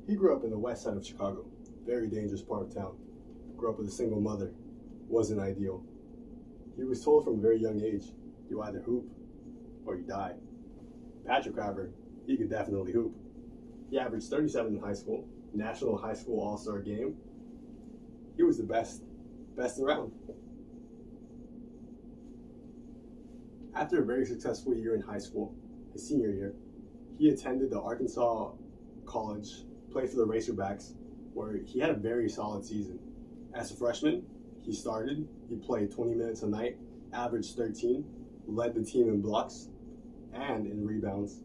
He grew up in the west side of Chicago, very dangerous part of town. Grew up with a single mother, wasn't ideal. He was told from a very young age, you either hoop or you die. Patrick, however, he could definitely hoop. He averaged 37 in high school, National High School All-Star game. He was the best around. After a very successful year in high school, his senior year, he attended the Arkansas College, played for the Razorbacks, where he had a very solid season. As a freshman, he played 20 minutes a night, averaged 13, led the team in blocks and in rebounds,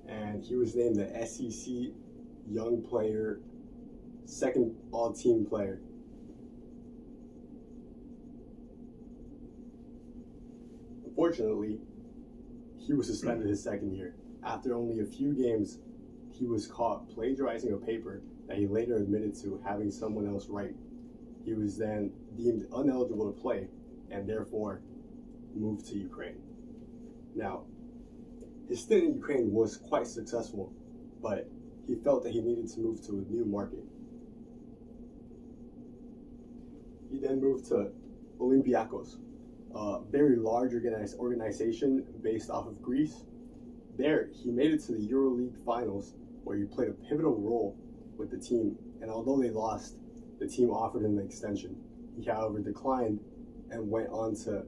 and he was named the SEC Young Player, second all-team player. Unfortunately, he was suspended his second year. After only a few games, he was caught plagiarizing a paper that he later admitted to having someone else write. He was then deemed ineligible to play and therefore moved to Ukraine. Now, his stint in Ukraine was quite successful, but he felt that he needed to move to a new market. He then moved to Olympiacos, a very large organization based off of Greece. There, he made it to the EuroLeague finals, where he played a pivotal role with the team, and although they lost, the team offered him an extension. He, however, declined and went on to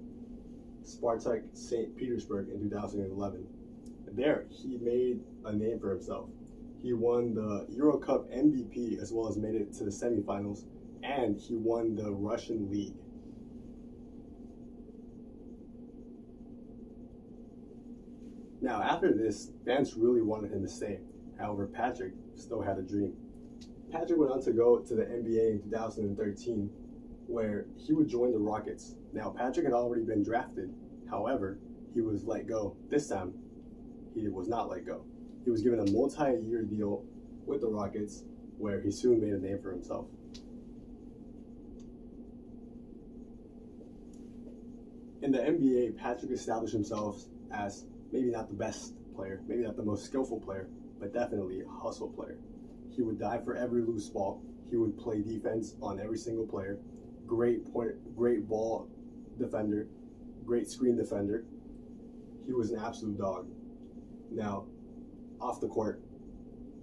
Spartak St. Petersburg in 2011. There, he made a name for himself. He won the Euro Cup MVP as well as made it to the semifinals, and he won the Russian League. Now, after this, fans really wanted him to stay. However, Patrick still had a dream. Patrick went on to go to the NBA in 2013, where he would join the Rockets. Now, Patrick had already been drafted. However, he was let go. This time, he was not let go. He was given a multi-year deal with the Rockets, where he soon made a name for himself. In the NBA, Patrick established himself as maybe not the best player, maybe not the most skillful player, but definitely a hustle player. He would dive for every loose ball. He would play defense on every single player. Great ball defender, great screen defender. He was an absolute dog. Now, off the court,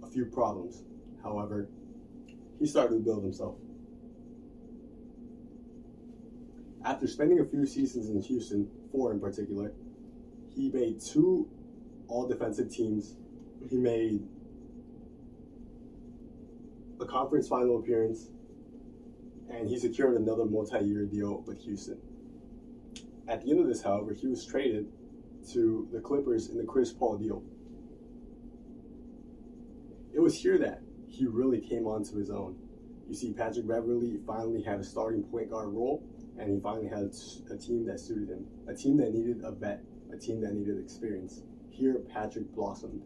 a few problems. However, he started to build himself. After spending a few seasons in Houston, 4 in particular, he made 2 all-defensive teams. He made a conference final appearance, and he secured another multi-year deal with Houston. At the end of this, however, he was traded to the Clippers in the Chris Paul deal. It was here that he really came onto his own. You see, Patrick Beverley finally had a starting point guard role, and he finally had a team that suited him, a team that needed a vet, a team that needed experience. Here, Patrick blossomed.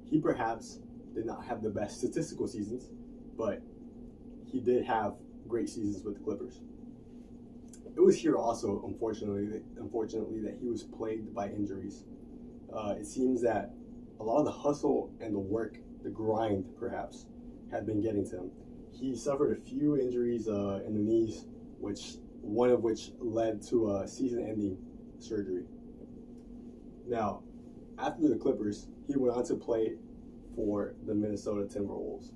He perhaps did not have the best statistical seasons, but he did have great seasons with the Clippers. It was here also, unfortunately, that he was plagued by injuries. It seems that a lot of the hustle and the work, the grind perhaps, had been getting to him. He suffered a few injuries in the knees, one of which led to a season-ending surgery. Now, after the Clippers, he went on to play for the Minnesota Timberwolves.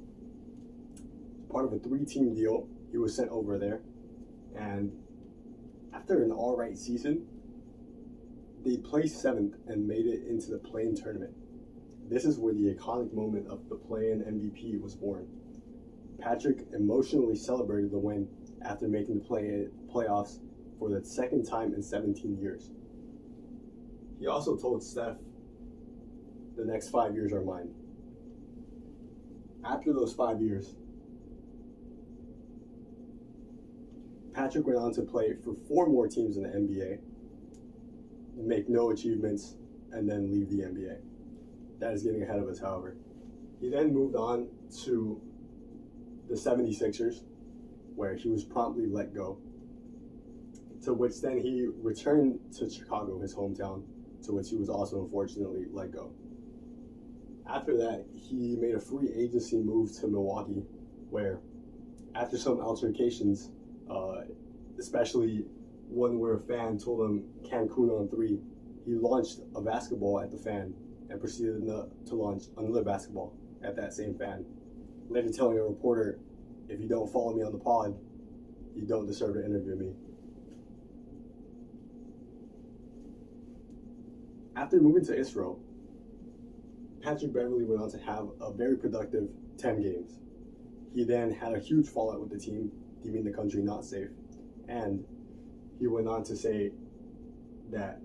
Part of a 3-team deal, he was sent over there, and after an all-right season, they placed 7th and made it into the play-in tournament. This is where the iconic moment of the play-in MVP was born. Patrick emotionally celebrated the win after making the playoffs for the second time in 17 years. He also told Steph, the next 5 years are mine. After those 5 years, Patrick went on to play for 4 more teams in the NBA, make no achievements, and then leave the NBA. That is getting ahead of us, however. He then moved on to the 76ers, where he was promptly let go, to which then he returned to Chicago, his hometown, to which he was also unfortunately let go. After that, he made a free agency move to Milwaukee, where after some altercations, especially one where a fan told him Cancun on three, he launched a basketball at the fan and proceeded to launch another basketball at that same fan, later telling a reporter, "If you don't follow me on the pod, you don't deserve to interview me." After moving to Israel, Patrick Beverley went on to have a very productive 10 games. He then had a huge fallout with the team, deeming the country not safe, and he went on to say that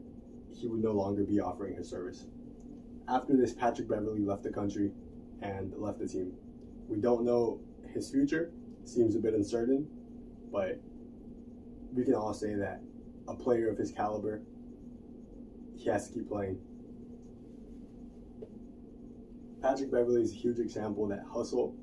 he would no longer be offering his service. After this, Patrick Beverley left the country and left the team. We don't know his future, seems a bit uncertain, but we can all say that a player of his caliber, he has to keep playing. Patrick Beverley is a huge example that hustle